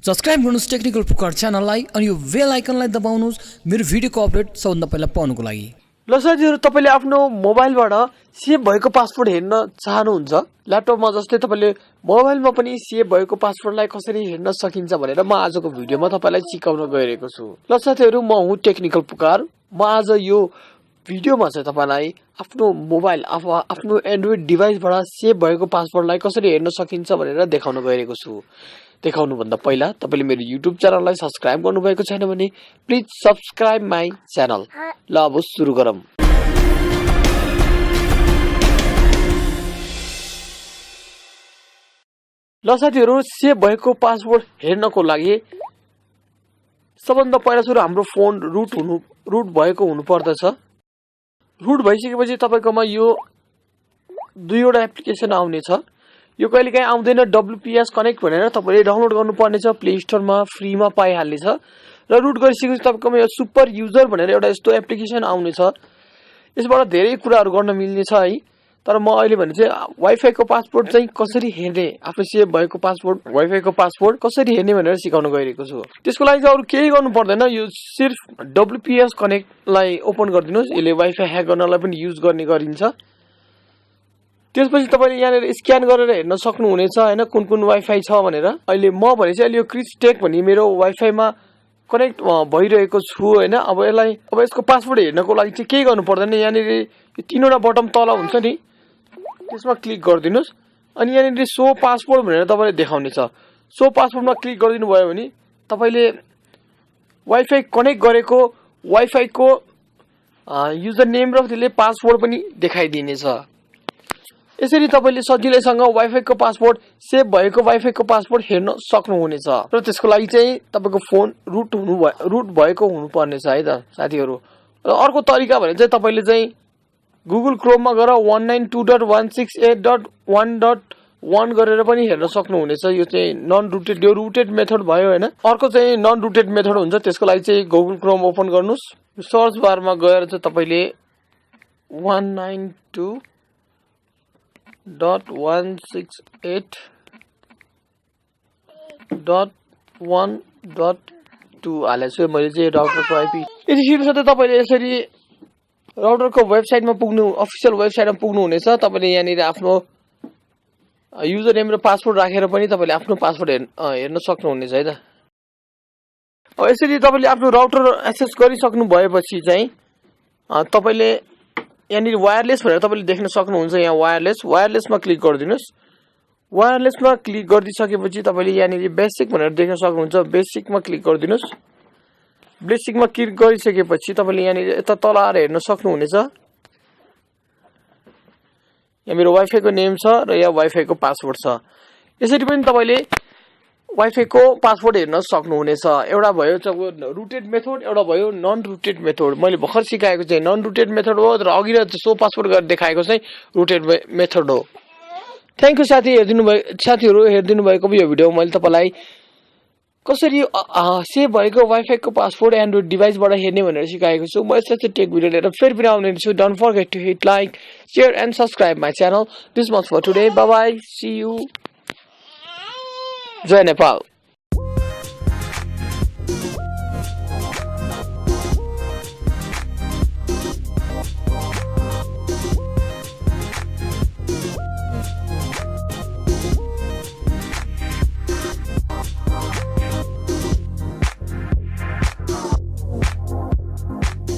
Subscribe गर्नुस् technical पुकार च्यानललाई अनि यो बेल आइकनलाई दबाउनुस् मेरो भिडियोको अपडेट सबभन्दा पहिला पाउनको लागि। ल साथीहरु, तपाईले आफ्नो मोबाइलबाट सेभ भएको पासवर्ड हेर्न चाहनुहुन्छ, ल्यापटपमा जस्तै तपाईले मोबाइलमा पनि सेभ भएको पासवर्डलाई कसरी हेर्न सकिन्छ भनेर म आजको भिडियोमा तपाईलाई सिकाउन गइरहेको छु। ल साथीहरु, म हुँ टेक्निकल पुकार। म आज यो भिडियोमा चाहिँ तपाईलाई आफ्नो मोबाइल आफ्नो एन्ड्रोइड डिभाइसबाट सेभ भएको पासवर्डलाई कसरी हेर्न सकिन्छ भनेर देखाउन गइरहेको छु। देखाउनु भन्दा पहिला तपाईले मेरो युट्युब च्यानललाई सब्स्क्राइब गर्नुभएको छैन भने प्लिज सब्स्क्राइब माई च्यानल। ल अब सुरु गरौँ। ल साथीहरु, सेभ भएको पासवर्ड हेर्नको लागि सबभन्दा पहिला सुरु हाम्रो फोन रुट भएको हुनु पर्दछ। रुट भइसकेपछि तपाईकोमा यो दुईवटा एप्लिकेसन आउने छ। यो कहिलेकाहीँ आउँदैन, WPS कनेक्ट भनेर तपाईले डाउनलोड गर्नुपर्ने छ, प्ले स्टोरमा फ्रीमा पाइहाल्ने छ। र रुट गरिसकेपछि तपाईकोमा यो सुपर युजर भनेर एउटा यस्तो एप्लिकेसन आउने छ। यसबाट धेरै कुराहरू गर्न मिल्ने छ है। तर म अहिले भने चाहिँ वाइफाई को पासवर्ड चाहिँ कसरी हेर्ने, आफ्नो सेभ भएको पासवर्ड वाइफाई को पासवर्ड कसरी हेर्ने भनेर सिकाउन गइरहेको छु। त्यसको लागि चाहिँ अरु केही गर्नु पर्दैन, यो सिर्फ WPS कनेक्टलाई ओपन गरिदिनुस्। यसले वाइफाई ह्याक गर्नलाई पनि युज गर्ने गरिन्छ। त्यसपछि तपाईले यहाँनिर स्क्यान गरेर हेर्न सक्नुहुनेछ हैन, कुन कुन वाइफाई छ भनेर। अहिले म भने चाहिँ यो क्रिश टेक भनी मेरो वाइफाईमा कनेक्ट भइरहेको छु हैन। अब यसको पासवर्ड हेर्नको लागि चाहिँ केही गर्नु पर्दैन। यहाँनिर यो तीनवटा बटन तल हुन्छ नि, त्यसमा क्लिक गरिदिनुस्। अनि यहाँनिर शो पासवर्ड भनेर तपाईले देखाउने छ। शो पासवर्डमा क्लिक गरिदिनु भयो भने तपाईले वाइफाई कनेक्ट गरेको वाइफाईको युजर नेम र त्यसले पासवर्ड पनि देखाइदिनेछ। यसरी तपाईले सजिलैसँग वाइफाईको पासवर्ड सेभ भएको वाइफाईको पासवर्ड हेर्न सक्नुहुनेछ। र त्यसको लागि चाहिँ तपाईको फोन रुट भएको हुनुपर्ने छ है त साथीहरु। र अर्को तरिका भने चाहिँ तपाईले चाहिँ गुगल क्रोममा गएर 192.168.1.1 गरेर पनि हेर्न सक्नुहुनेछ। यो चाहिँ नन रुटेड, यो रुटेड मेथड भयो हैन। अर्को चाहिँ नन रुटेड मेथड हुन्छ। त्यसको लागि चाहिँ गुगल क्रोम ओपन गर्नुस्। सर्च बारमा गएर चाहिँ तपाईले 192.168.1.2 हालेछु मैले चाहिँ राउटरको आइपी। यतिखेर साथै तपाईले यसरी राउटरको वेबसाइटमा पुग्नु, अफिसियल वेबसाइटमा पुग्नु हुनेछ। तपाईले यहाँनिर आफ्नो युजर नेम र पासवर्ड राखेर पनि तपाईले आफ्नो पासवर्ड हेर्न सक्नुहुनेछ है त। अब यसरी तपाईले आफ्नो राउटर एक्सेस गरिसक्नु भएपछि चाहिँ तपाईले यहाँनिर वायरलेस भनेर तपाईले देख्न सक्नुहुन्छ। यहाँ वायरलेसमा क्लिक गरिदिनुस्। वायरलेसमा क्लिक गरिदिसकेपछि तपाईले यहाँनिर बेसिक भनेर देख्न सक्नुहुन्छ। बेसिकमा क्लिक गरिदिनुस्। बेसिकमा क्लिक गरिसकेपछि तपाईले यहाँनिर यता तल आएर हेर्न सक्नुहुनेछ। यहाँ मेरो वाइफाईको नेम छ र यहाँ वाइफाईको पासवर्ड छ। यसरी पनि तपाईले वाइफाईको पासवर्ड हेर्न सक्नुहुनेछ। एउटा भयो रुटेड मेथड, एउटा भयो नन रुटेड मेथड। मैले भर्खर सिकाएको चाहिँ नन रुटेड मेथड हो, तर अघि सो पासवर्ड गरेर देखाएको चाहिँ रुटेड मेथड हो। थ्यांक यू साथीहरु हेरिदिनु भएको यो भिडियो मैले तपाईलाई कसरी सेभ भएको वाइफाईको पासवर्ड एन्ड्रोइड डिभाइसबाट हेर्ने भनेर सिकाएको छु। म यस्तै टेक भिडियो लिएर फेरि आउने छु। Don't forget to hit like, share and subscribe my channel. This much for today. Bye bye, see you. जय नेपाल।